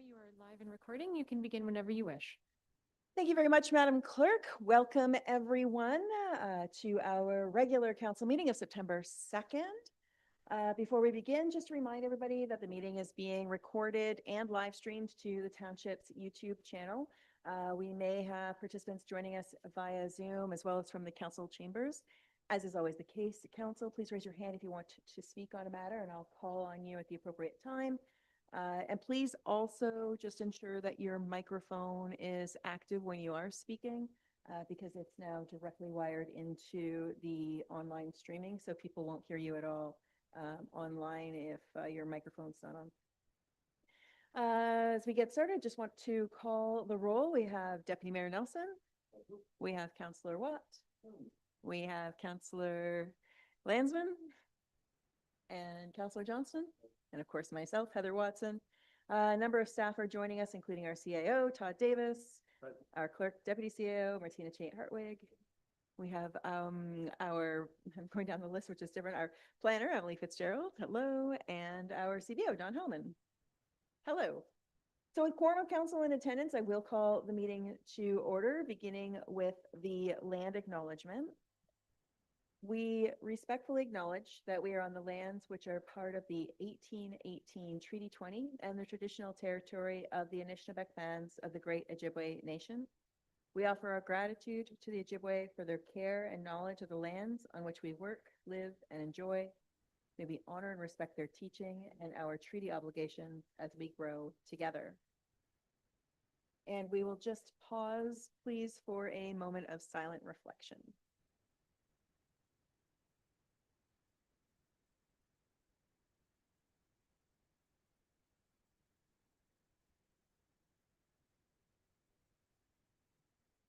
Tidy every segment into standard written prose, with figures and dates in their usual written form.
You are live and recording. You can begin whenever you wish. Thank you very much, Madam Clerk. Welcome, everyone, to our regular council meeting of September 2nd. Before we begin, just to remind everybody that the meeting is being recorded and live streamed to the Township's YouTube channel. We may have participants joining us via Zoom as well as from the council chambers. As is always the case, council, please raise your hand if you want to speak on a matter, and I'll call on you at the appropriate time. And please also just ensure that your microphone is active when you are speaking, because it's now directly wired into the online streaming, so people won't hear you at all online if your microphone's not on. As we get started, just want to call the roll. We have Deputy Mayor Nelson. We have Councillor Watt. We have Councillor Landsman and Councillor Johnston, and of course myself, Heather Watson. A number of staff are joining us, including our CAO, Todd Davis, our clerk, Deputy CAO, Martina Chait-Hartwig. We have I'm going down the list, which is different, our planner, Emily Fitzgerald, hello, and our CBO, Don Hellman. Hello. So with quorum of council in attendance, I will call the meeting to order, beginning with the land acknowledgement. We respectfully acknowledge that we are on the lands which are part of the 1818 Treaty 20 and the traditional territory of the Anishinaabe bands of the Great Ojibwe Nation. We offer our gratitude to the Ojibwe for their care and knowledge of the lands on which we work, live, and enjoy. May we honor and respect their teaching and our treaty obligations as we grow together. And we will just pause, please, for a moment of silent reflection.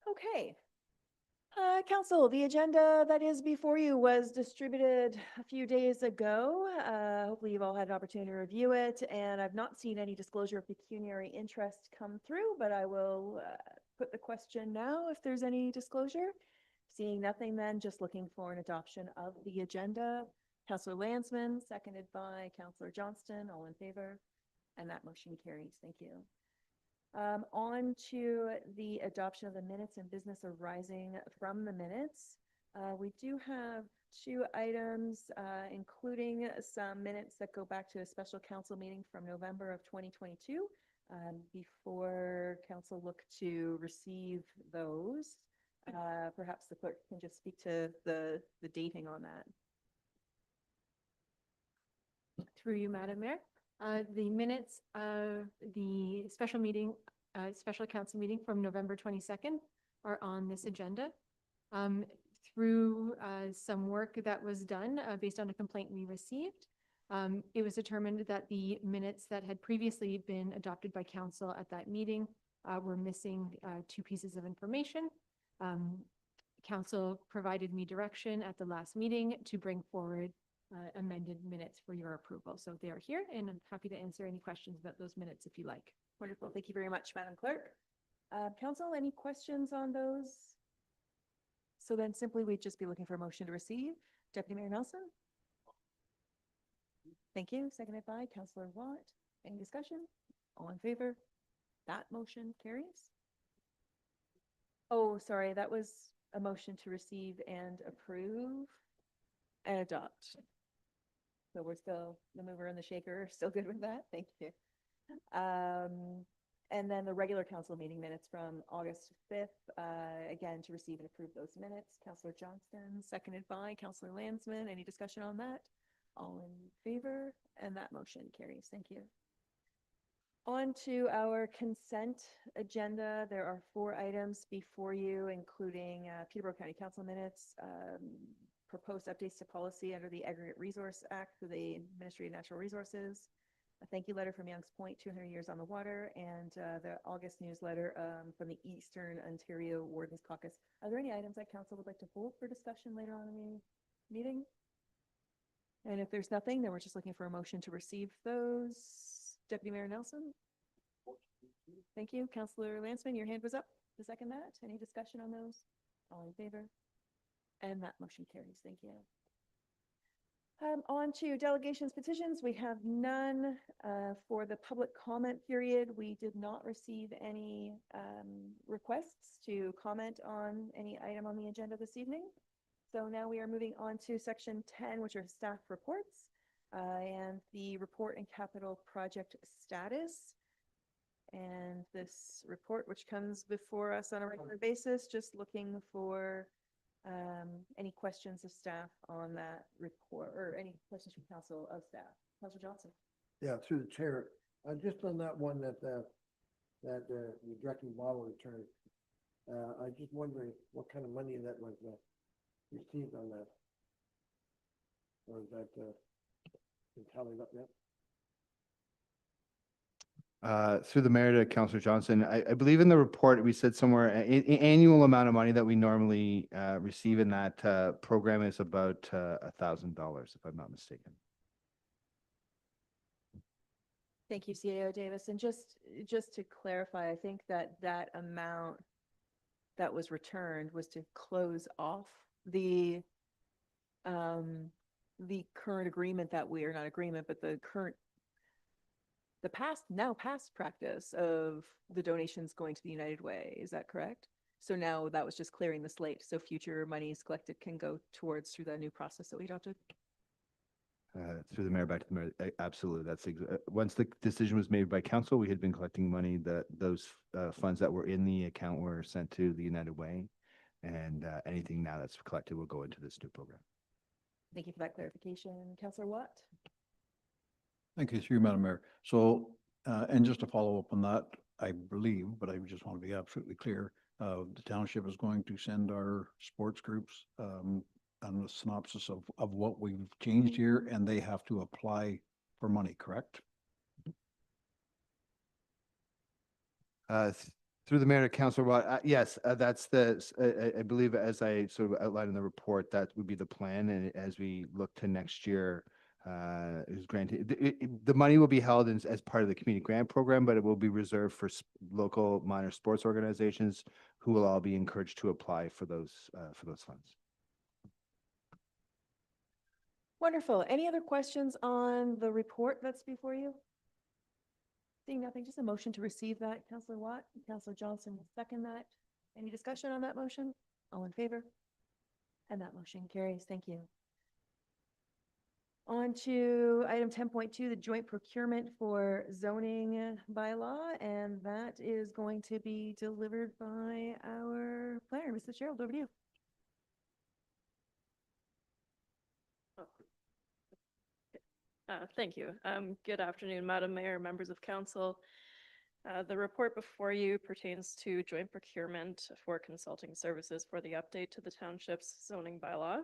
Okay. Council, the agenda that is before you was distributed a few days ago. Hopefully you've all had an opportunity to review it, and I've not seen any disclosure of pecuniary interest come through, but I will put the question now if there's any disclosure. Seeing nothing, then just looking for an adoption of the agenda. Councillor Landsman, seconded by Councillor Johnston, all in favor, and that motion carries. Thank you. On to the adoption of the minutes and business arising from the minutes. We do have two items, including some minutes that go back to a special council meeting from November of 2022. Before council look to receive those, perhaps the clerk can just speak to the dating on that. Through you, Madam Mayor. The minutes of the special council meeting from November 22nd are on this agenda. Through some work that was done based on a complaint we received, it was determined that the minutes that had previously been adopted by council at that meeting were missing two pieces of information. Council provided me direction at the last meeting to bring forward amended minutes for your approval. So they are here, and I'm happy to answer any questions about those minutes if you like. Wonderful. Thank you very much, Madam Clerk. Council, any questions on those? So then simply we'd just be looking for a motion to receive. Deputy Mayor Nelson? Thank you. Seconded by Councillor Watt. Any discussion? All in favor? That motion carries. Oh, sorry, that was a motion to receive and approve and adopt. So we're still, the mover and the shaker, still good with that? Thank you. And then the regular council meeting minutes from August 5th, again, to receive and approve those minutes. Councillor Johnston, seconded by Councillor Landsman. Any discussion on that? All in favor? And that motion carries. Thank you. On to our consent agenda. There are 4 items before you, including Peterborough County Council minutes, proposed updates to policy under the Aggregate Resource Act for the Ministry of Natural Resources, a thank you letter from Young's Point, 200 Years on the Water, and the August newsletter from the Eastern Ontario Wardens Caucus. Are there any items that council would like to hold for discussion later on in the meeting? And if there's nothing, then we're just looking for a motion to receive those. Deputy Mayor Nelson? Thank you. Councillor Landsman, your hand was up to second that. Any discussion on those? All in favor? And that motion carries. Thank you. On to delegations petitions. We have none. For the public comment period, we did not receive any requests to comment on any item on the agenda this evening. So now we are moving on to section 10, which are staff reports and the report and capital project status. And this report, which comes before us on a regular basis, just looking for any questions of staff on that report, or any questions from council of staff. Councilor Johnson. Yeah, through the chair, just on that one that you're directing model return, I just wondering what kind of money that was received on that? Or is that been tallied up yet? Through the mayor to Councillor Johnson, I believe in the report, we said somewhere, annual amount of money that we normally receive in that program is about $1,000, if I'm not mistaken. Thank you, CAO Davis. And just to clarify, I think that amount that was returned was to close off the current agreement that we are not agreement, but the now past practice of the donations going to the United Way. Is that correct? So now that was just clearing the slate. So future monies collected can go through the new process that we adopted. Through the mayor, back to the mayor, absolutely. That's once the decision was made by council, we had been collecting money. Those funds that were in the account were sent to the United Way, and anything now that's collected will go into this new program. Thank you for that clarification. Councillor Watt? Thank you, through you, Madam Mayor. So, and just to follow up on that, I believe, but I just want to be absolutely clear, the township is going to send our sports groups on a synopsis of what we've changed here, and they have to apply for money, correct? Through the mayor to Councillor Watt, yes, that's I believe, as I sort of outlined in the report, that would be the plan. And as we look to next year, is granted, the money will be held as part of the community grant program, but it will be reserved for local minor sports organizations who will all be encouraged to apply for those funds. Wonderful. Any other questions on the report that's before you? Seeing nothing, just a motion to receive that. Councillor Watt, Councillor Johnson will second that. Any discussion on that motion? All in favor? And that motion carries. Thank you. On to item 10.2, the joint procurement for zoning bylaw, and that is going to be delivered by our planner, Mr. Gerald. Over to you. Thank you. Good afternoon, Madam Mayor, members of council. The report before you pertains to joint procurement for consulting services for the update to the township's zoning bylaw.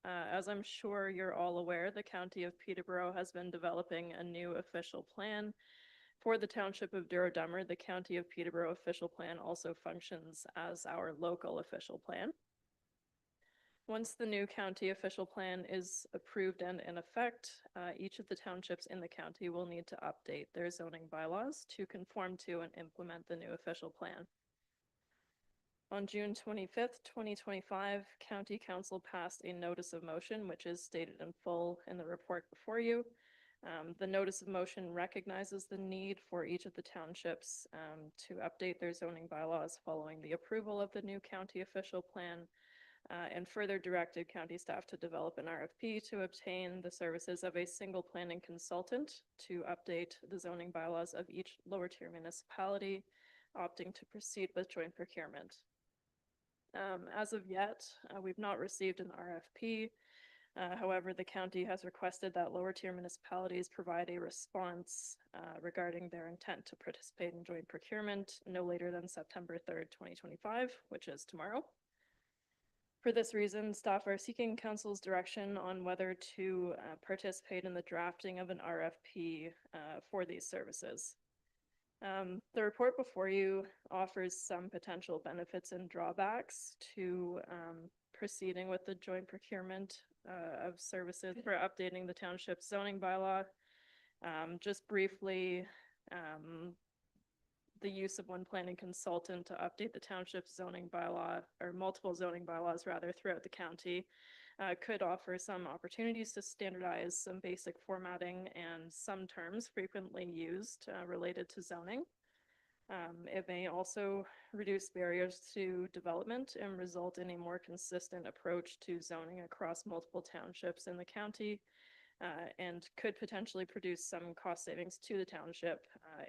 As I'm sure you're all aware, the County of Peterborough has been developing a new official plan for the Township of Douro-Dummer. The County of Peterborough official plan also functions as our local official plan. Once the new county official plan is approved and in effect, each of the townships in the county will need to update their zoning bylaws to conform to and implement the new official plan. On June 25th, 2025, County Council passed a notice of motion, which is stated in full in the report before you. The notice of motion recognizes the need for each of the townships to update their zoning bylaws following the approval of the new county official plan, and further directed county staff to develop an RFP to obtain the services of a single planning consultant to update the zoning bylaws of each lower tier municipality, opting to proceed with joint procurement. As of yet, we've not received an RFP. However, the county has requested that lower tier municipalities provide a response regarding their intent to participate in joint procurement no later than September 3rd, 2025, which is tomorrow. For this reason, staff are seeking council's direction on whether to participate in the drafting of an RFP for these services. The report before you offers some potential benefits and drawbacks to proceeding with the joint procurement of services for updating the township's zoning bylaw. Just briefly, the use of one planning consultant to update the township's zoning bylaw, or multiple zoning bylaws rather, throughout the county, could offer some opportunities to standardize some basic formatting and some terms frequently used related to zoning. It may also reduce barriers to development and result in a more consistent approach to zoning across multiple townships in the county, and could potentially produce some cost savings to the township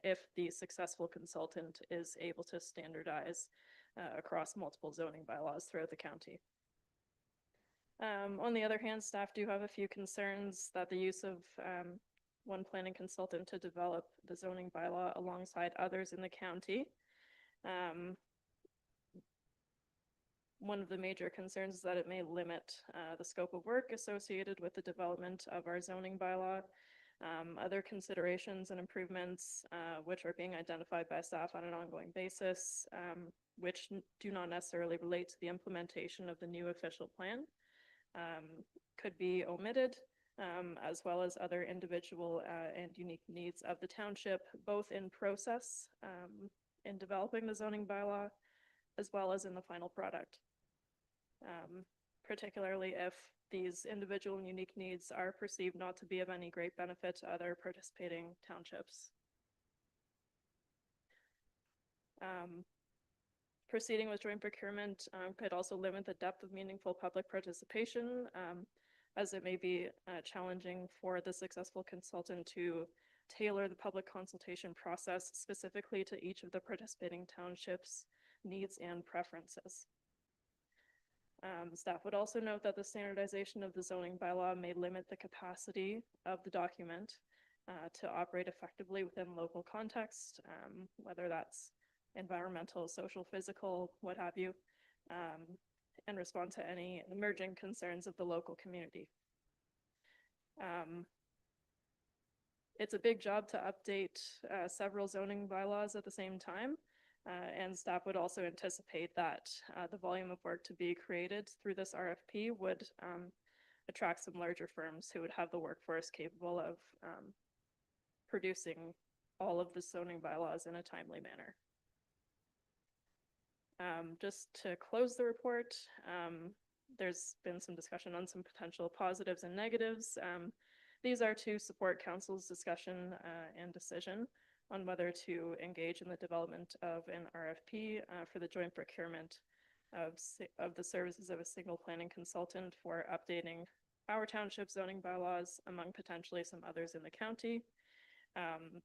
if the successful consultant is able to standardize across multiple zoning bylaws throughout the county. On the other hand, staff do have a few concerns that the use of one planning consultant to develop the zoning bylaw alongside others in the county. One of the major concerns is that it may limit the scope of work associated with the development of our zoning bylaw. Other considerations and improvements which are being identified by staff on an ongoing basis, which do not necessarily relate to the implementation of the new official plan, could be omitted, as well as other individual and unique needs of the township, both in process in developing the zoning bylaw, as well as in the final product. Particularly if these individual and unique needs are perceived not to be of any great benefit to other participating townships. Proceeding with joint procurement could also limit the depth of meaningful public participation, as it may be challenging for the successful consultant to tailor the public consultation process specifically to each of the participating townships' needs and preferences. Staff would also note that the standardization of the zoning bylaw may limit the capacity of the document to operate effectively within local context, whether that's environmental, social, physical, what have you, and respond to any emerging concerns of the local community. It's a big job to update several zoning bylaws at the same time. And staff would also anticipate that the volume of work to be created through this RFP would attract some larger firms who would have the workforce capable of producing all of the zoning bylaws in a timely manner. Just to close the report, there's been some discussion on some potential positives and negatives. These are to support council's discussion and decision on whether to engage in the development of an RFP for the joint procurement of the services of a single planning consultant for updating our township zoning bylaws among potentially some others in the county.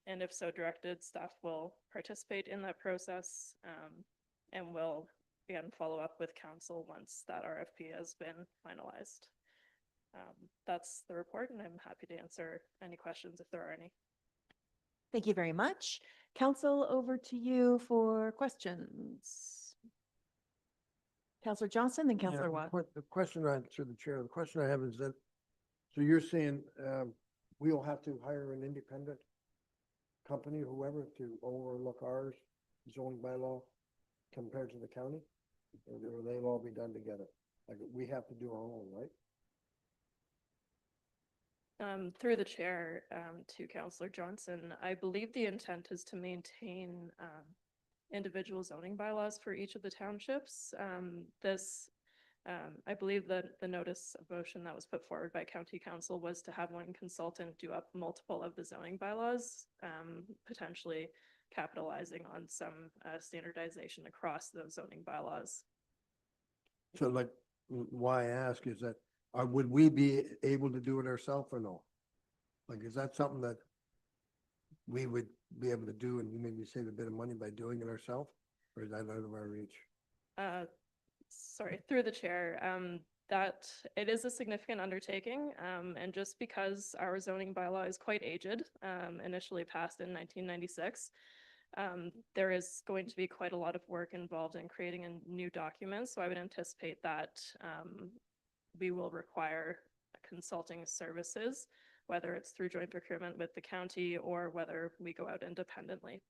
And if so directed, staff will participate in that process and will again follow up with council once that RFP has been finalized. That's the report, and I'm happy to answer any questions if there are any. Thank you very much. Council, over to you for questions. Councillor Johnson, then Councillor Watt. The question through the chair, the question I have is that, so you're saying we will have to hire an independent company, whoever, to overlook ours zoning bylaw compared to the county? Or they'll all be done together? Like, we have to do our own, right? Through the chair to Councillor Johnson, I believe the intent is to maintain individual zoning bylaws for each of the townships. I believe that the notice of motion that was put forward by County Council was to have one consultant do up multiple of the zoning bylaws, potentially capitalizing on some standardization across those zoning bylaws. So like, why I ask is that, would we be able to do it ourselves or no? Like, is that something that we would be able to do and maybe save a bit of money by doing it ourselves? Or is that out of our reach? Sorry, through the chair, that it is a significant undertaking. And just because our zoning bylaw is quite aged, initially passed in 1996, there is going to be quite a lot of work involved in creating a new document. So I would anticipate that we will require consulting services, whether it's through joint procurement with the county or whether we go out independently.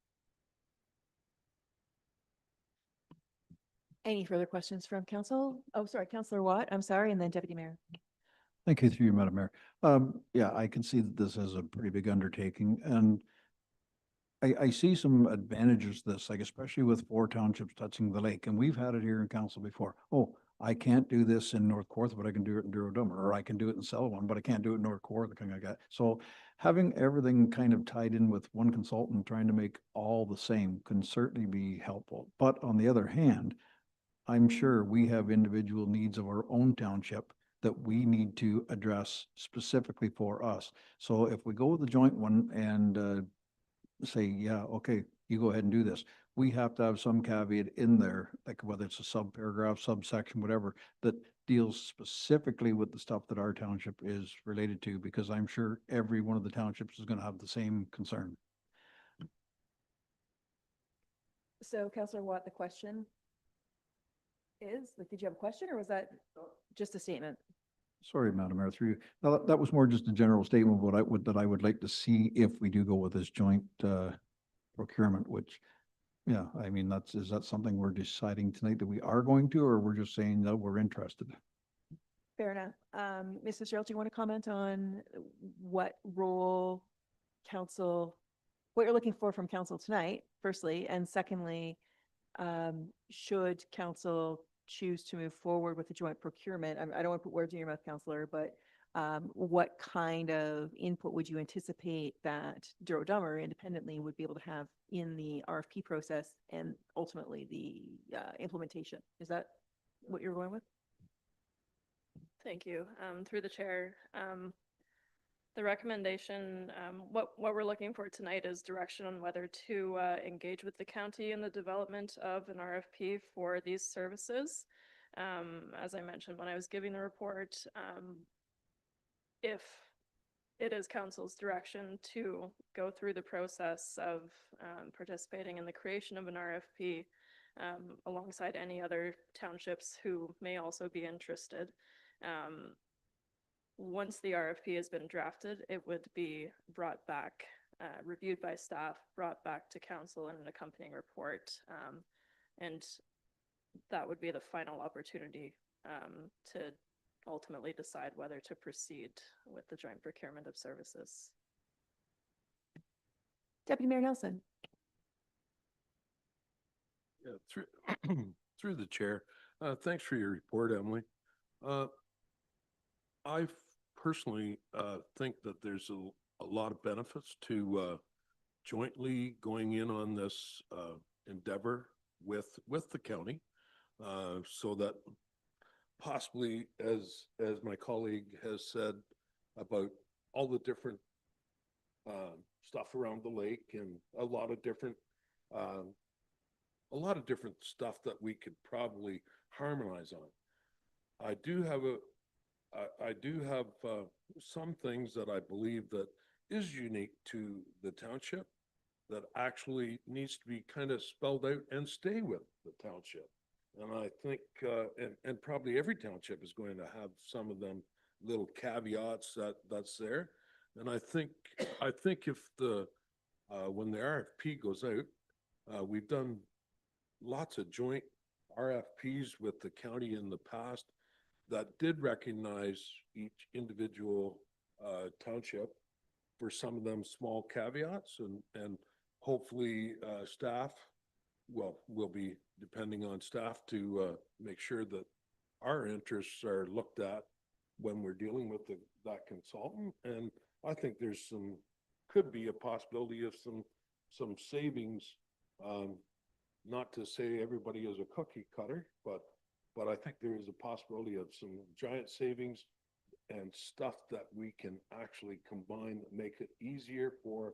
Any further questions from council? Oh, sorry, Councillor Watt, I'm sorry, and then Deputy Mayor. Thank you through you, Madam Mayor. Yeah, I can see that this is a pretty big undertaking, and I see some advantages to this, like especially with 4 townships touching the lake, and we've had it here in council before. Oh, I can't do this in North Kawartha, but I can do it in Douro-Dummer, or I can do it in Selwyn, but I can't do it in North Kawartha, kind of like that. So having everything kind of tied in with one consultant, trying to make all the same can certainly be helpful. But on the other hand, I'm sure we have individual needs of our own township that we need to address specifically for us. So if we go with the joint one and say, yeah, okay, you go ahead and do this, we have to have some caveat in there, like whether it's a sub-paragraph, subsection, whatever, that deals specifically with the stuff that our township is related to, because I'm sure every one of the townships is going to have the same concern. So Counselor Watt, the question is, like, did you have a question or was that just a statement? Sorry, Madam Mayor, through you. No, that was more just a general statement of that I would like to see if we do go with this joint procurement, which, yeah, I mean, is that something we're deciding tonight that we are going to, or we're just saying that we're interested? Fair enough. Ms. Fitzgerald, do you want to comment on what role council, what you're looking for from council tonight, firstly, and secondly, should council choose to move forward with the joint procurement? I don't want to put words in your mouth, Counselor, but what kind of input would you anticipate that Douro-Dummer independently would be able to have in the RFP process and ultimately the implementation? Is that what you're going with? Thank you. Through the chair, the recommendation, what we're looking for tonight is direction on whether to engage with the county in the development of an RFP for these services. As I mentioned when I was giving the report, if it is council's direction to go through the process of participating in the creation of an RFP alongside any other townships who may also be interested, once the RFP has been drafted, it would be brought back, reviewed by staff, brought back to council in an accompanying report. And that would be the final opportunity to ultimately decide whether to proceed with the joint procurement of services. Deputy Mayor Nelson. Yeah, through the chair. Thanks for your report, Emily. I personally think that there's a lot of benefits to jointly going in on this endeavor with the county, so that possibly, as my colleague has said about all the different stuff around the lake and a lot of different stuff that we could probably harmonize on. I do have some things that I believe that is unique to the township that actually needs to be kind of spelled out and stay with the township. And I think, and probably every township is going to have some of them little caveats that's there. And I think if when the RFP goes out, we've done lots of joint RFPs with the county in the past that did recognize each individual township for some of them small caveats, and hopefully staff will be depending on staff to make sure that our interests are looked at when we're dealing with that consultant. And I think there's could be a possibility of some savings, not to say everybody is a cookie cutter, but I think there is a possibility of some giant savings and stuff that we can actually combine that make it easier for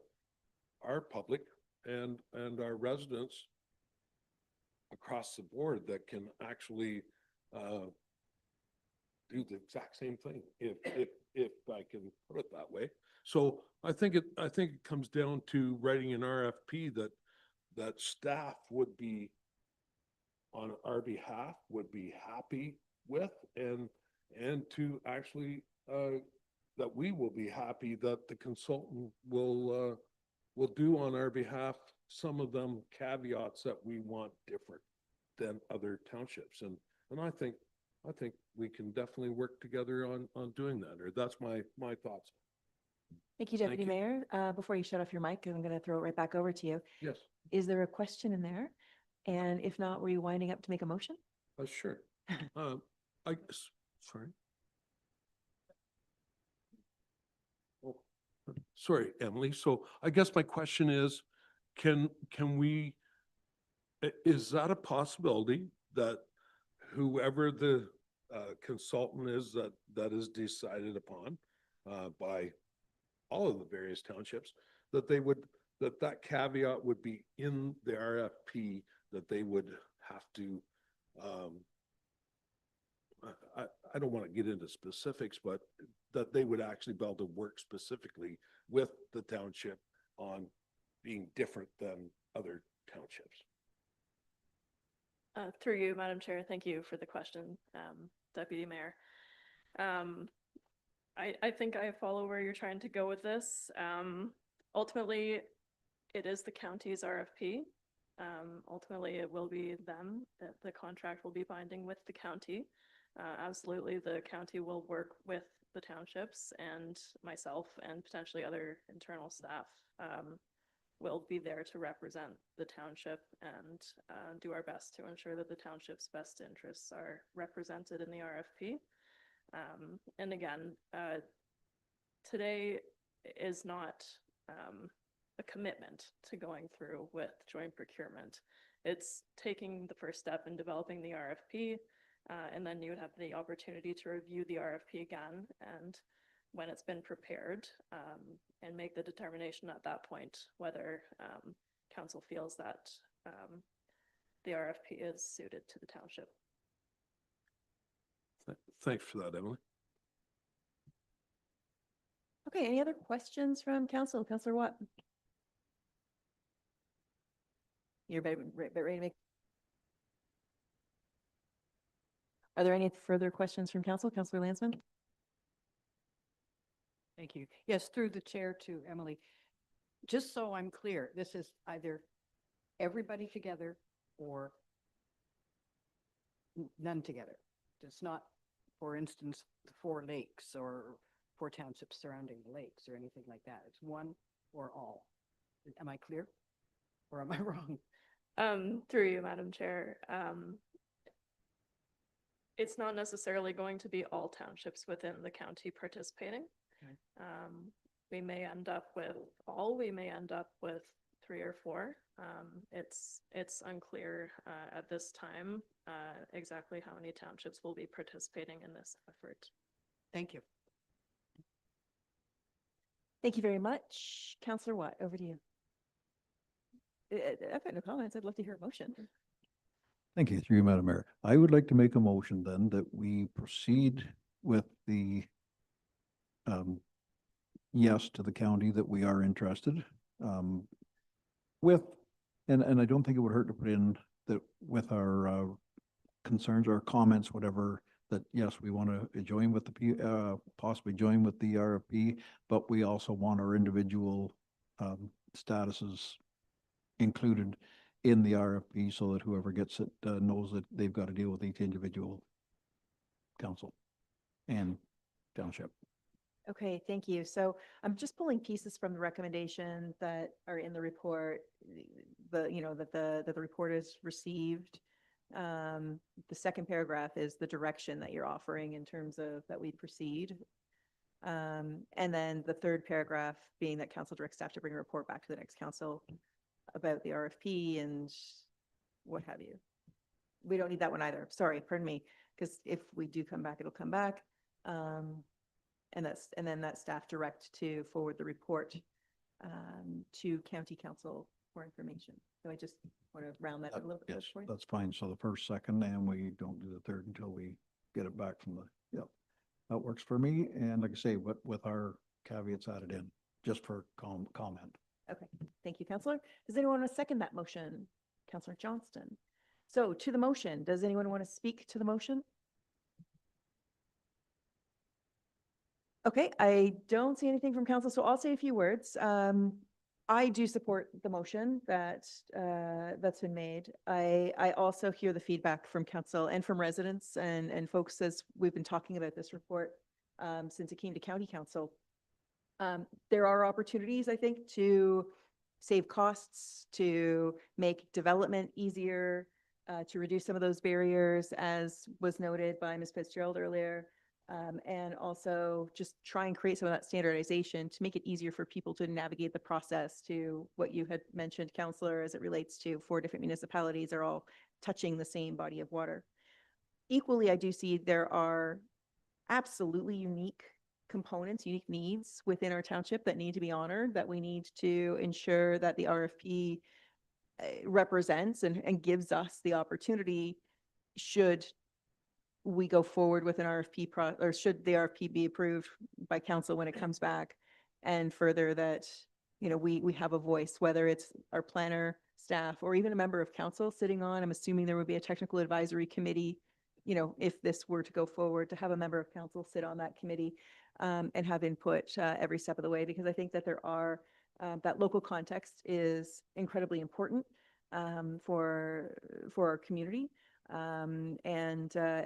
our public and our residents across the board that can actually do the exact same thing, if I can put it that way. So I think it comes down to writing an RFP that staff would be on our behalf would be happy with, and to actually that we will be happy that the consultant will do on our behalf some of them caveats that we want different than other townships. And I think we can definitely work together on doing that, or that's my thoughts. Thank you, Deputy you. Mayor. Before you shut off your mic, I'm going to throw it right back over to you. Yes, Is there a question in there? And if not, were you winding up to make a motion? sure. Sorry. Oh, sorry, Emily. So I guess my question is, can we, is that a possibility that whoever the consultant is that is decided upon by all of the various townships, that they would, that caveat would be in the RFP, that they would have to I don't want to get into specifics, but that they would actually be able to work specifically with the township on being different than other townships. Through you, Madam Chair, thank you for the question, Deputy Mayor. I think I follow where you're trying to go with this. Ultimately, it is the county's RFP. Ultimately, it will be them, that the contract will be binding with the county. Absolutely, the county will work with the townships, and myself and potentially other internal staff will be there to represent the township and do our best to ensure that the township's best interests are represented in the RFP. And again, today is not a commitment to going through with joint procurement. It's taking the first step in developing the RFP, and then you would have the opportunity to review the RFP again, and when it's been prepared, and make the determination at that point whether council feels that the RFP is suited to the township. Thanks for that, Emily. Okay, any other questions from council? Councillor Watt? You're about ready to make. Are there any further questions from council? Councillor Lansman? Thank you. Yes, through the chair to Emily. Just so I'm clear, this is either everybody together or none together. It's not, for instance, the 4 lakes or 4 townships surrounding the lakes or anything like that. It's one or all. Am I clear? Or am I wrong? Through you, Madam Chair. It's not necessarily going to be all townships within the county participating. Okay. We may end up with all, we may end up with 3 or 4. It's unclear at this time exactly how many townships will be participating in this effort. Thank you. Thank you very much. Councillor Watt, over to you. I've got no comments. I'd love to hear a motion. Thank you, through you, Madam Mayor. I would like to make a motion then that we proceed with the yes to the county that we are interested with, and I don't think it would hurt to put in that with our concerns or comments, whatever, that yes, we want to join with the possibly join with the RFP, but we also want our individual statuses included in the RFP so that whoever gets it knows that they've got to deal with each individual council and township. Okay, thank you. So I'm just pulling pieces from the recommendation that are in the report, that the report is received. The second paragraph is the direction that you're offering in terms of that we proceed. And then the third paragraph being that council directs staff to bring a report back to the next council about the RFP and what have you. We don't need that one either. Sorry, pardon me, because if we do come back, it'll come back. And then that staff direct to forward the report to county council for information. So I just want to round that a little bit. Yes, for you. that's fine. So the first, second, and we don't do the third until we get it back from the, yep. That works for me. And like I say, with our caveats added in, just for comment. Okay, thank you, Councillor. Does anyone want to second that motion? Councillor Johnston. So to the motion, does anyone want to speak to the motion? Okay, I don't see anything from council, so I'll say a few words. I do support the motion that's been made. I also hear the feedback from council and from residents and folks as we've been talking about this report since it came to county council. There are opportunities, I think, to save costs, to make development easier, to reduce some of those barriers, as was noted by Ms. Fitzgerald earlier. And also just try and create some of that standardization to make it easier for people to navigate the process to what you had mentioned, Counselor, as it relates to 4 different municipalities are all touching the same body of water. Equally, I do see there are absolutely unique components, unique needs within our township that need to be honored, that we need to ensure that the RFP represents and gives us the opportunity, should we go forward with an RFP or should the RFP be approved by council when it comes back, and further that, you know, we have a voice, whether it's our planner, staff, or even a member of council sitting on. I'm assuming there would be a technical advisory committee, you know, if this were to go forward, to have a member of council sit on that committee and have input every step of the way, because I think that there are, that local context is incredibly important for our community. And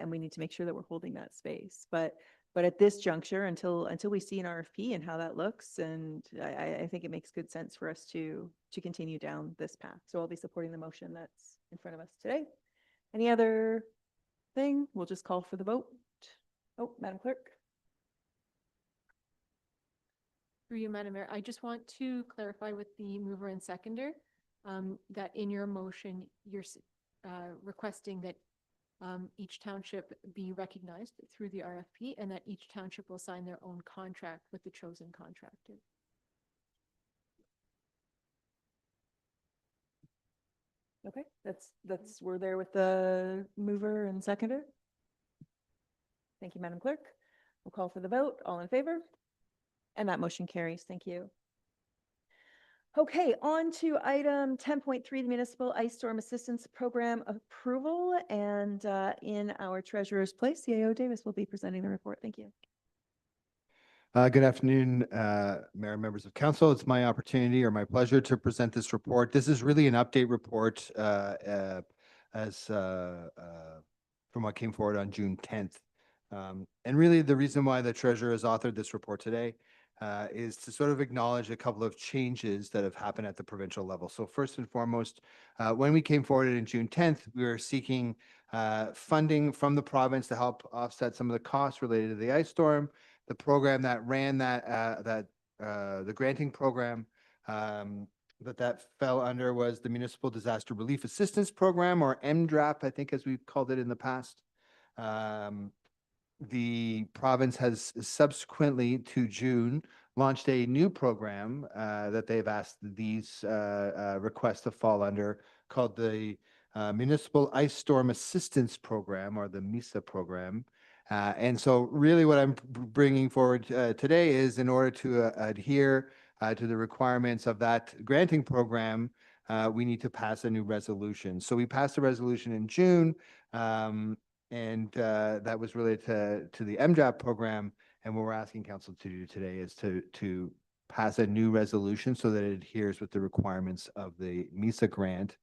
we need to make sure that we're holding that space. But at this juncture, until we see an RFP and how that looks, and I think it makes good sense for us to continue down this path. So I'll be supporting the motion that's in front of us today. Any other thing? We'll just call for the vote. Oh, Madam Clerk. Through you, Madam Mayor, I just want to clarify with the mover and seconder that in your motion, you're requesting that each township be recognized through the RFP, and that each township will sign their own contract with the chosen contractor. Okay, we're there with the mover and seconder. Thank you, Madam Clerk. We'll call for the vote. All in favor? And that motion carries. Thank you. Okay, on to item 10.3, the Municipal Ice Storm Assistance Program approval. And in our treasurer's place, CAO Davis will be presenting the report. Thank you. Good afternoon, Mayor and members of council. It's my opportunity or my pleasure to present this report. This is really an update report from what came forward on June 10th. And really the reason why the treasurer has authored this report today is to sort of acknowledge a couple of changes that have happened at the provincial level. So first and foremost, when we came forward in June 10th, we were seeking funding from the province to help offset some of the costs related to the ice storm. The program that ran the granting program that fell under was the Municipal Disaster Relief Assistance Program, or MDRAP, I think, as we've called it in the past. The province has subsequently to June launched a new program that they've asked these requests to fall under, called the Municipal Ice Storm Assistance Program, or the MISA program. And so really what I'm bringing forward today is, in order to adhere to the requirements of that granting program, we need to pass a new resolution. So we passed a resolution in June, and that was related to the MDRAP program. And what we're asking council to do today is to pass a new resolution so that it adheres with the requirements of the MISA grant,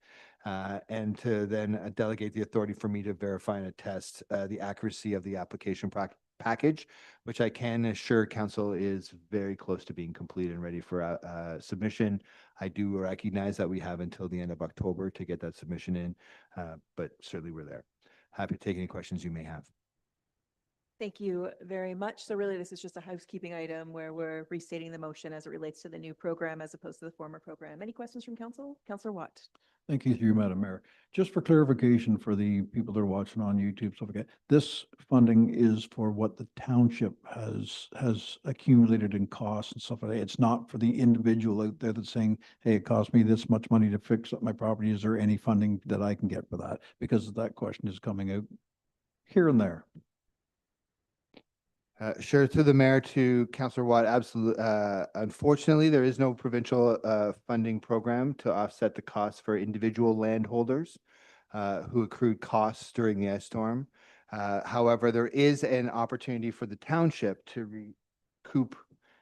and to then delegate the authority for me to verify and attest the accuracy of the application package, which I can assure council is very close to being complete and ready for submission. I do recognize that we have until the end of October to get that submission in, but certainly we're there. Happy to take any questions you may have. Thank you very much. So really, this is just a housekeeping item where we're restating the motion as it relates to the new program as opposed to the former program. Any questions from council? Councillor Watt. Thank you, through you, Madam Mayor. Just for clarification for the people that are watching on YouTube, stuff like that, this funding is for what the township has accumulated in costs and stuff like that. It's not for the individual out there that's saying, hey, it cost me this much money to fix up my property. Is there any funding that I can get for that? Because that question is coming out here and there. Sure, through the mayor to Councillor Watt, absolutely. Unfortunately, there is no provincial funding program to offset the costs for individual landholders who accrued costs during the ice storm. However, there is an opportunity for the township to recoup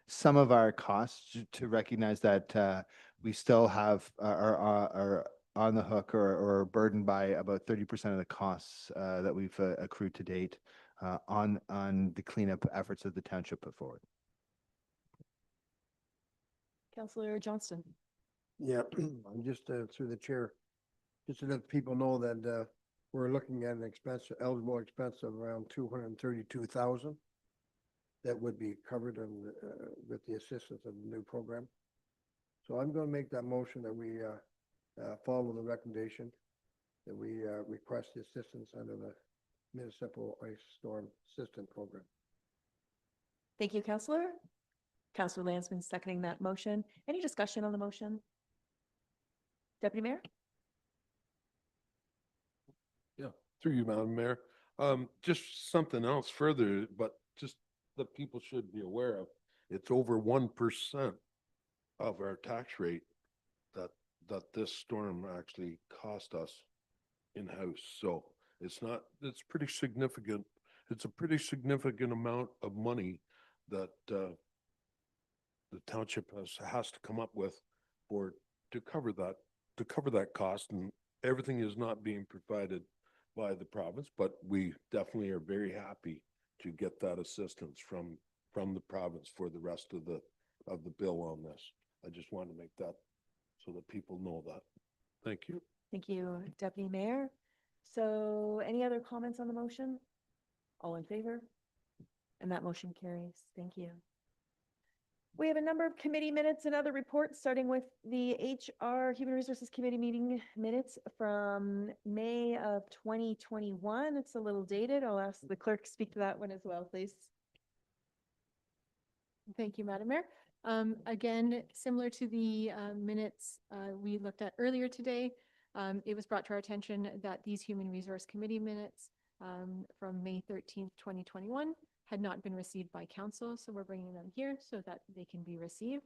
some of our costs, to recognize that we still have are on the hook or burdened by about 30% of the costs that we've accrued to date on the cleanup efforts that the township put forward. Councillor Johnston. Yeah, I'm just through the chair, just to let people know that we're looking at an expense, eligible expense of around 232,000 that would be covered with the assistance of the new program. So I'm going to make that motion that we follow the recommendation, that we request the assistance under the Municipal Ice Storm Assistance Program. Thank you, Counselor. Counselor Lansman seconding that motion. Any discussion on the motion? Deputy Mayor? Yeah, through you, Madam Mayor. Just something else further, but just that people should be aware of. It's over 1% of our tax rate that this storm actually cost us in-house. So it's pretty significant. It's a pretty significant amount of money that the township has to come up with to cover that cost, and everything is not being provided by the province, but we definitely are very happy to get that assistance from the province for the rest of the bill on this. I just wanted to make that so that people know that. Thank you. Thank you, Deputy Mayor. So any other comments on the motion? All in favor? And that motion carries. Thank you. We have a number of committee minutes and other reports, starting with the HR Human Resources Committee meeting minutes from May of 2021. It's a little dated. I'll ask the clerk to speak to that one as well, please. Thank you, Madam Mayor. Again, similar to the minutes we looked at earlier today, it was brought to our attention that these Human Resource Committee minutes from May 13th, 2021 had not been received by council, so we're bringing them here so that they can be received.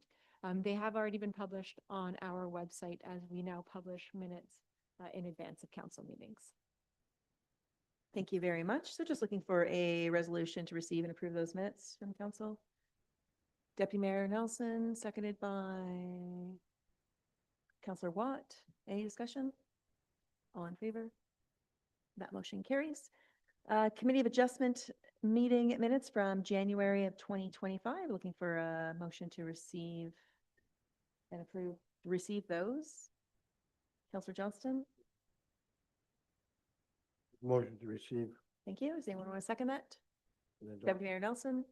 They have already been published on our website, as we now publish minutes in advance of council meetings. Thank you very much. So just looking for a resolution to receive and approve those minutes from council. Deputy Mayor Nelson, seconded by Councillor Watt. Any discussion? All in favor? That motion carries. Committee of Adjustment meeting minutes from January of 2025. Looking for a motion to receive and approve, receive those. Councillor Johnston, Motion to receive. thank you. Does anyone want to second that? And adopt. Deputy Mayor Nelson,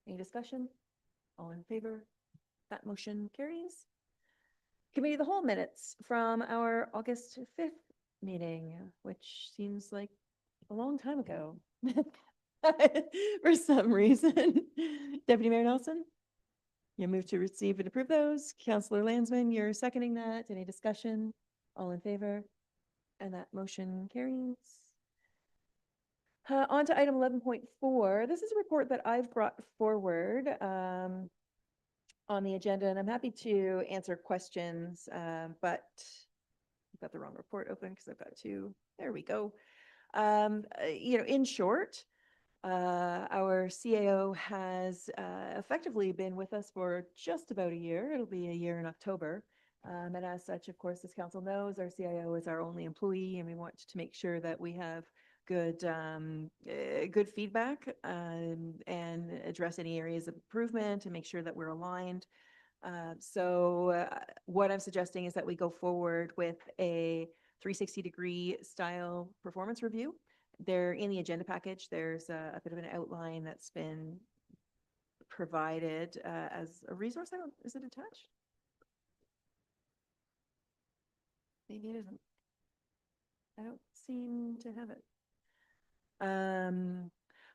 any discussion? All in favor? That motion carries. Committee of the Whole minutes from our August 5th meeting, which seems like a long time ago for some reason. Deputy Mayor Nelson, you move to receive and approve those. Councillor Lansman, you're seconding that. Any discussion? All in favor? And that motion carries. On to item 11.4. This is a report that I've brought forward on the agenda, and I'm happy to answer questions, but I've got the wrong report open because I've got two. There we go. In short, our CAO has effectively been with us for just about a year. It'll be a year in October. And as such, of course, as council knows, our CIO is our only employee, and we want to make sure that we have good feedback and address any areas of improvement and make sure that we're aligned. So what I'm suggesting is that we go forward with a 360-degree style performance review. There in the agenda package, there's a bit of an outline that's been provided as a resource. Is it attached? Maybe it isn't. I don't seem to have it.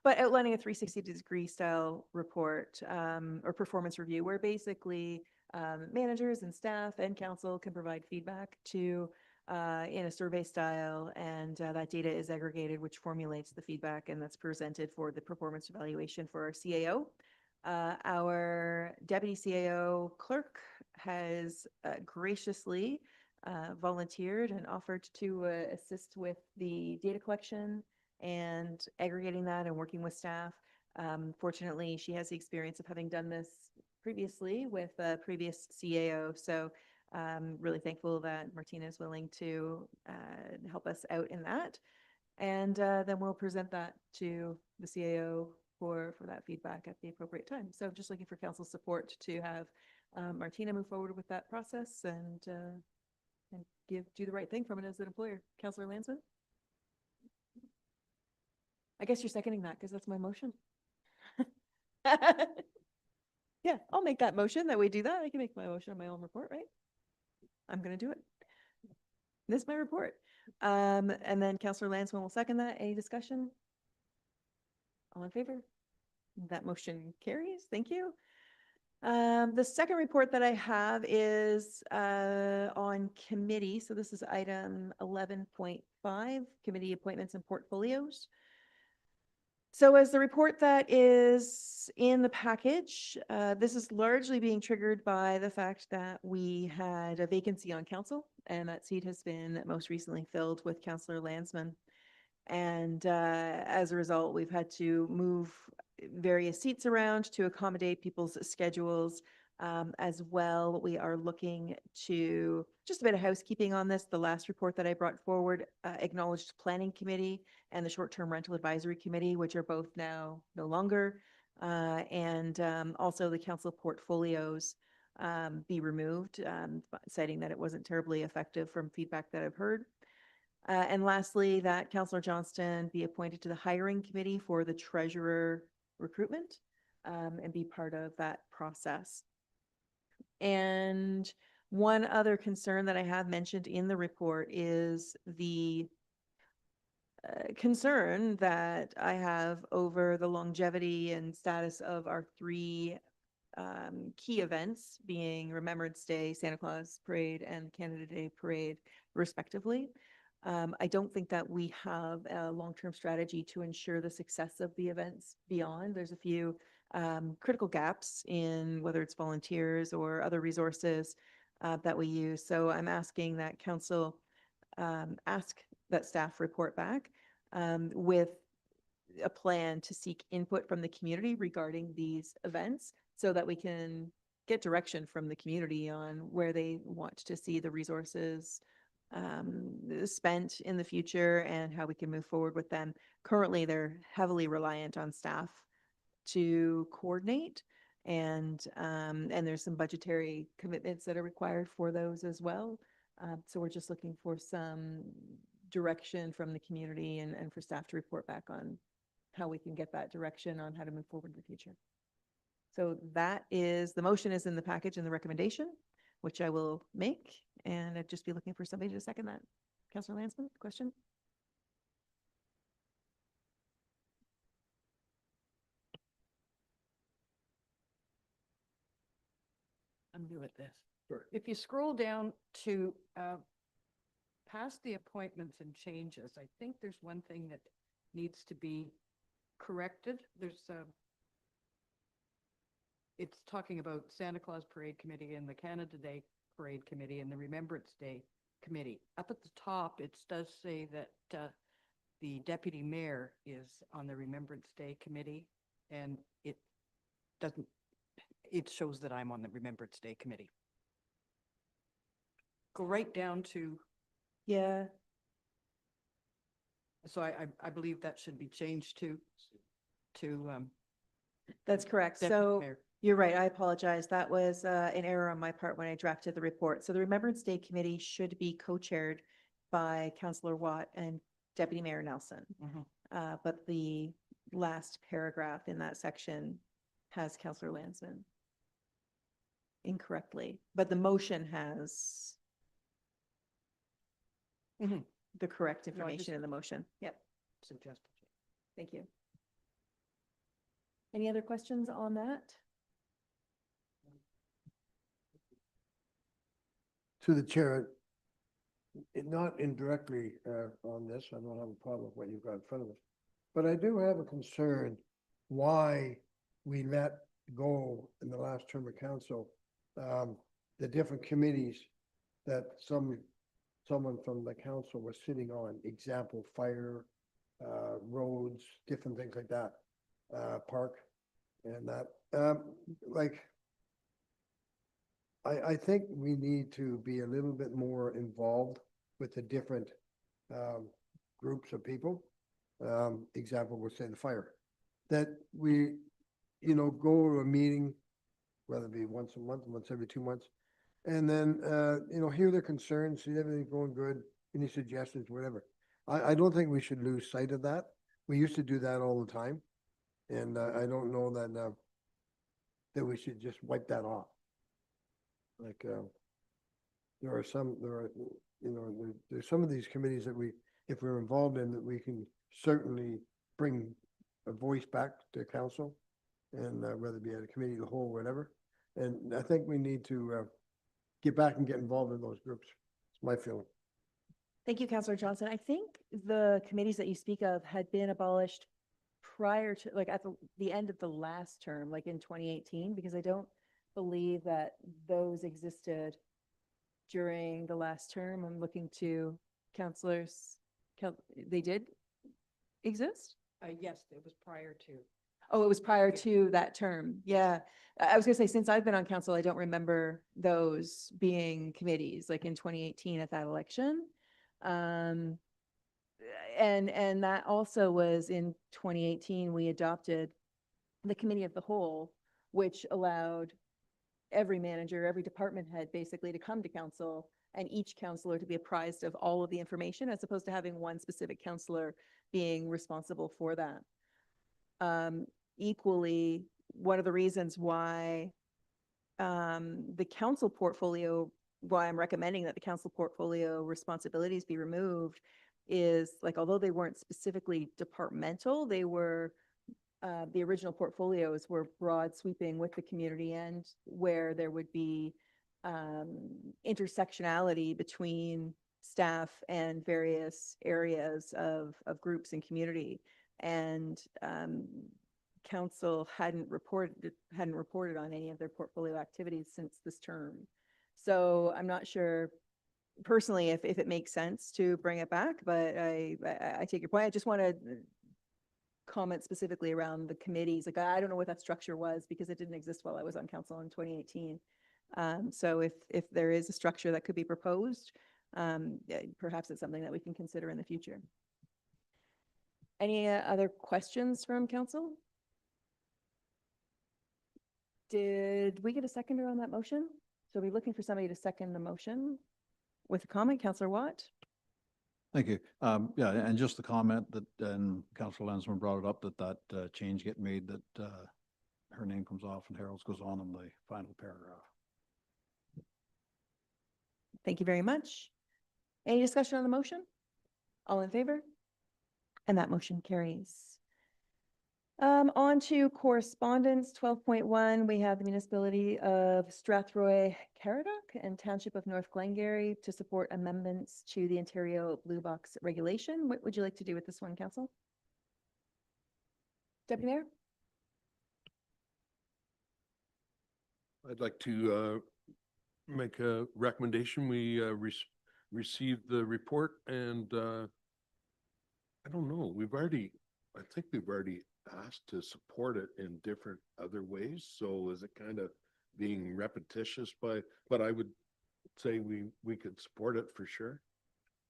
But outlining a 360-degree style report or performance review, where basically managers and staff and council can provide feedback to in a survey style, and that data is aggregated, which formulates the feedback, and that's presented for the performance evaluation for our CAO. Our deputy CAO clerk has graciously volunteered and offered to assist with the data collection and aggregating that and working with staff. Fortunately, she has the experience of having done this previously with a previous CAO. So really thankful that Martina is willing to help us out in that. And then we'll present that to the CAO for that feedback at the appropriate time. So just looking for council support to have Martina move forward with that process and do the right thing from it as an employer. Councillor Lansman? I guess you're seconding that because that's my motion. Yeah, I'll make that motion that we do that. I can make my motion on my own report, right? I'm gonna do it. This is my report. And then Counselor Lansman will second that. Any discussion? All in favor? That motion carries. Thank you. The second report that I have is on committee. So this is item 11.5, committee appointments and portfolios. So as the report that is in the package, this is largely being triggered by the fact that we had a vacancy on council, and that seat has been most recently filled with Councillor Lansman. And as a result, we've had to move various seats around to accommodate people's schedules. As well, we are looking to just a bit of housekeeping on this. The last report that I brought forward acknowledged Planning Committee and the Short-Term Rental Advisory Committee, which are both now no longer. And also the council portfolios be removed, citing that it wasn't terribly effective from feedback that I've heard. And lastly, that Councillor Johnston be appointed to the hiring committee for the treasurer recruitment and be part of that process. And one other concern that I have mentioned in the report is the concern that I have over the longevity and status of our three key events, being Remembrance Day, Santa Claus Parade, and Canada Day Parade, respectively. I don't think that we have a long-term strategy to ensure the success of the events beyond. There's a few critical gaps in whether it's volunteers or other resources that we use. So I'm asking that council ask that staff report back with a plan to seek input from the community regarding these events so that we can get direction from the community on where they want to see the resources spent in the future and how we can move forward with them. Currently, they're heavily reliant on staff to coordinate, and there's some budgetary commitments that are required for those as well. So we're just looking for some direction from the community and for staff to report back on how we can get that direction on how to move forward in the future. So that is, the motion is in the package and the recommendation, which I will make, and I'd just be looking for somebody to second that. Councillor Lansman, question? I'm new at this. Sure. If you scroll down to past the appointments and changes, I think there's one thing that needs to be corrected. There's it's talking about Santa Claus Parade Committee and the Canada Day Parade Committee and the Remembrance Day Committee. Up at the top, it does say that the deputy mayor is on the Remembrance Day Committee, and it doesn't, it shows that I'm on the Remembrance Day Committee. Go right down to, Yeah, so I believe that should be changed to that's correct. deputy So mayor. you're right. I apologize. That was an error on my part when I drafted the report. So the Remembrance Day Committee should be co-chaired by Councillor Watt and Deputy Mayor Nelson. Mhm. But the last paragraph in that section has Councillor Lansman incorrectly, but the motion has Mhm. the correct No, I information just- in the motion. Yep. Suggested. Thank you. Any other questions on that? To the chair, not indirectly on this, I don't have a problem with what you've got in front of us. But I do have a concern why we let go in the last term of council, the different committees that someone from the council was sitting on, example, fire, roads, different things like that, park and that, like, I think we need to be a little bit more involved with the different groups of people. Example, we'll say the fire. That we, go to a meeting, whether it be once a month, once every 2 months, and then, hear their concerns, see everything going good, any suggestions, whatever. I don't think we should lose sight of that. we used to do that all the time. And I don't know that, that we should just wipe that off. Like, there are, there's some of these committees that we, if we're involved in, that we can certainly bring a voice back to council. And whether it be at a committee of the whole, whatever. And I think we need to get back and get involved in those groups. It's my feeling. Thank you, Councillor Johnson. I think the committees that you speak of had been abolished prior to, like at the end of the last term, like in 2018, because I don't believe that those existed during the last term. I'm looking to councillors. They did exist? Yes, it was prior to. Oh, it was prior to that term. Yeah. I was gonna say, since I've been on council, I don't remember those being committees, like in 2018 at that election. And that also was in 2018, we adopted the committee of the whole, which allowed every manager, every department head basically to come to council and each counselor to be apprised of all of the information, as opposed to having one specific counselor being responsible for that. Equally, one of the reasons why the council portfolio, why I'm recommending that the council portfolio responsibilities be removed is, like, although they weren't specifically departmental, they were, the original portfolios were broad sweeping with the community end, where there would be intersectionality between staff and various areas of groups and community. And council hadn't reported on any of their portfolio activities since this term. So I'm not sure personally if it makes sense to bring it back, but I take your point. I just want to comment specifically around the committees. Like, I don't know what that structure was because it didn't exist while I was on council in 2018. So if there is a structure that could be proposed, perhaps it's something that we can consider in the future. Any other questions from council? Did we get a seconder on that motion? So we're looking for somebody to second the motion with a comment. Councillor Watt? Thank you. Yeah, and just the comment that, and Councillor Lansman brought it up, that change get made, that her name comes off and Harold's goes on in the final paragraph. Thank you very much. Any discussion on the motion? All in favor? And that motion carries. On to correspondence 12.1, we have the municipality of Strathroy Caradoc and Township of North Glengarry to support amendments to the Ontario Blue Box regulation. What would you like to do with this one, council? Deputy Mayor? I'd like to make a recommendation. We received the report and I don't know, I think we've already asked to support it in different other ways. So is it kind of being repetitious but I would say we could support it for sure.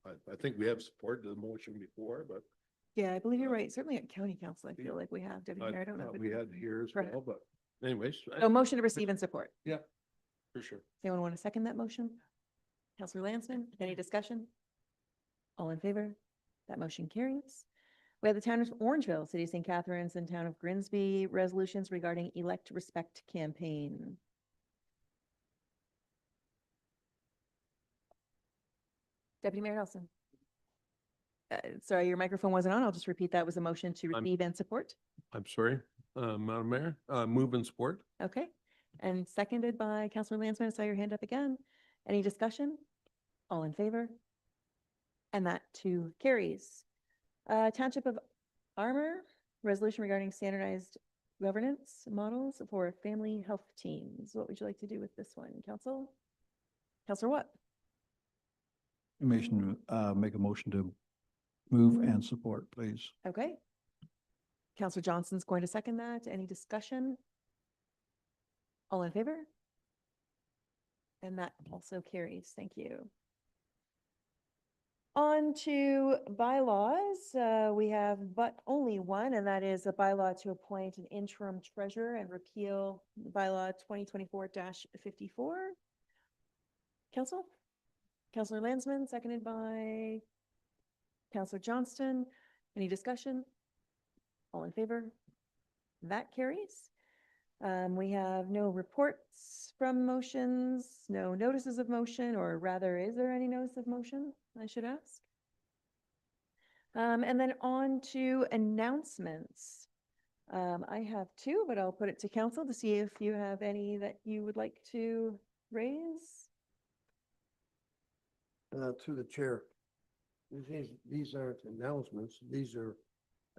I think we have supported the motion before, but Yeah, I believe you're right. Certainly at county council, I feel like we have, Deputy Mayor. I don't know. thought if we it- had here as Correct. well, but anyways. So motion to receive and support. Yeah, for sure. Anyone want to second that motion? Councillor Lansman, any discussion? All in favor? That motion carries. We have the town of Orangeville, City of St. Catharines, and town of Grimsby resolutions regarding Elect Respect campaign. Deputy Mayor Nelson. Sorry, your microphone wasn't on. I'll just repeat that was a motion to I'm- receive and support. I'm sorry, Madam Mayor, move and support. Okay. And seconded by Councillor Lansman. I saw your hand up again. Any discussion? All in favor? And that too carries. Township of Armor, resolution regarding standardized governance models for family health teams. What would you like to do with this one, council? Councillor Watt? Make a motion to move and support, please. Okay. Councillor Johnson's going to second that. Any discussion? All in favor? And that also carries. Thank you. On to bylaws. We have but only one, and that is a bylaw to appoint an interim treasurer and repeal bylaw 2024-54. Council? Councillor Lansman, seconded by Councillor Johnston. Any discussion? All in favor? That carries. We have no reports from motions, no notices of motion, or rather, is there any notice of motion, I should ask? And then on to announcements. I have two, but I'll put it to council to see if you have any that you would like to raise. To the chair. These aren't announcements, these are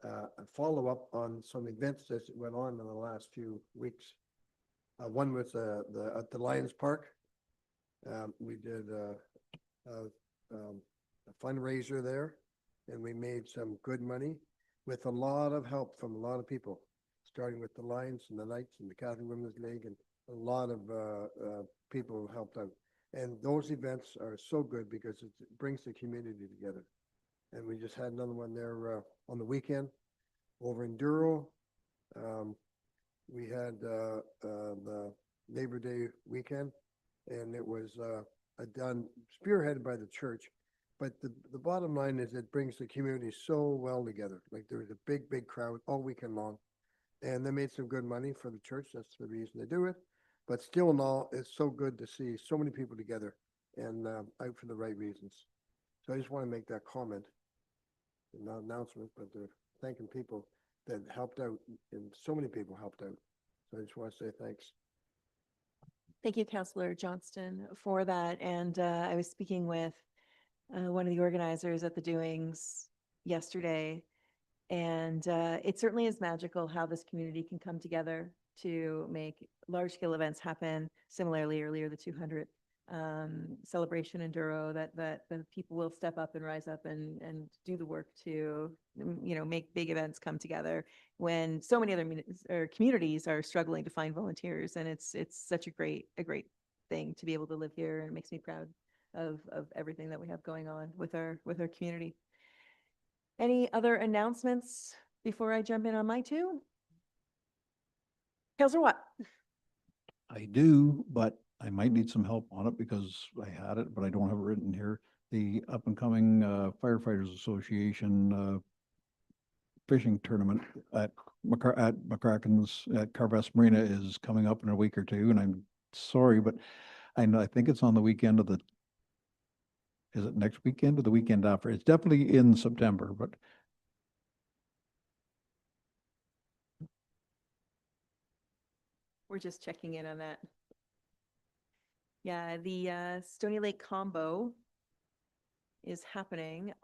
a follow-up on some events that went on in the last few weeks. One was at the Lions Park. We did a fundraiser there, and we made some good money with a lot of help from a lot of people, starting with the Lions and the Knights and the Catholic Women's League, and a lot of people who helped out. And those events are so good because it brings the community together. And we just had another one there on the weekend over in Douro. We had the Labor Day weekend, and it was done spearheaded by the church. But the bottom line is it brings the community so well together. Like there was a big crowd all weekend long, and they made some good money for the church. That's the reason they do it. But still in all, it's so good to see so many people together and out for the right reasons. So I just want to make that comment, not announcement, but they're thanking people that helped out, and so many people helped out. So I just want to say thanks. Thank you, Councillor Johnston, for that. And I was speaking with one of the organizers at the doings yesterday, and it certainly is magical how this community can come together to make large-scale events happen. Similarly, earlier, the 200th celebration in Douro, that the people will step up and rise up and do the work to, make big events come together when so many other communities are struggling to find volunteers. And it's such a great thing to be able to live here, and it makes me proud of everything that we have going on with our community. Any other announcements before I jump in on my two? Councillor Watt? I do, but I might need some help on it because I had it, but I don't have it written here. The up and coming Firefighters Association fishing tournament at McCracken's at Carvest Marina is coming up in a week or two, and I'm sorry, but I think it's on the weekend of is it next weekend or the weekend after? It's definitely in September, but We're just checking in on that. Yeah, the Stony Lake Combo is happening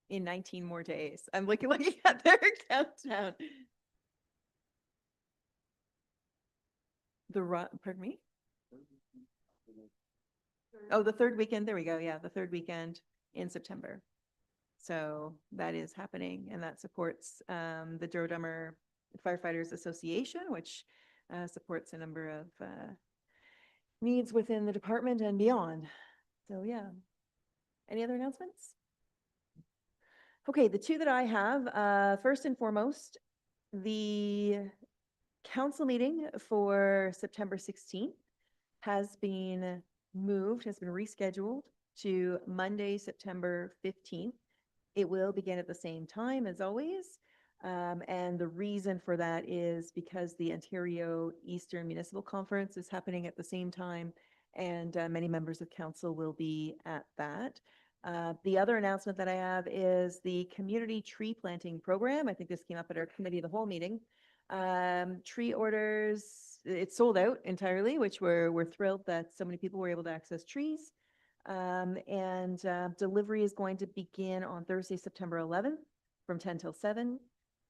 in 19 more days. I'm looking at their countdown. Pardon me? Oh, the third weekend. There we go. Yeah, the third weekend in September. So that is happening, and that supports the Douro-Dummer Firefighters Association, which supports a number of needs within the department and beyond. So yeah. Any other announcements? Okay, the two that I have, first and foremost, the council meeting for September 16th has been rescheduled to Monday, September 15th. It will begin at the same time as always. And the reason for that is because the Ontario Eastern Municipal Conference is happening at the same time, and many members of council will be at that. The other announcement that I have is the community tree planting program. I think this came up at our committee of the whole meeting. Tree orders, it's sold out entirely, which we're thrilled that so many people were able to access trees. And delivery is going to begin on Thursday, September 11th from 10 till 7,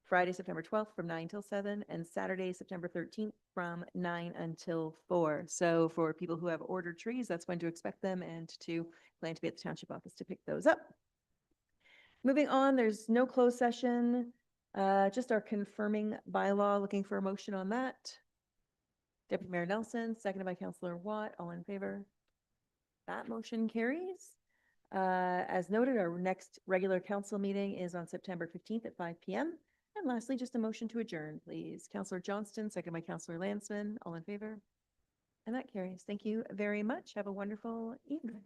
Friday, September 12th from 9 till 7, and Saturday, September 13th from 9 until 4. So for people who have ordered trees, that's when to expect them and to plan to be at the township office to pick those up. Moving on, there's no closed session, just our confirming bylaw, looking for a motion on that. Deputy Mayor Nelson, seconded by Councillor Watt, all in favor? That motion carries. As noted, our next regular council meeting is on September 15th at 5 p.m. And lastly, just a motion to adjourn, please. Councillor Johnston, second by Councillor Landsman, all in favor? And that carries. Thank you very much. Have a wonderful evening.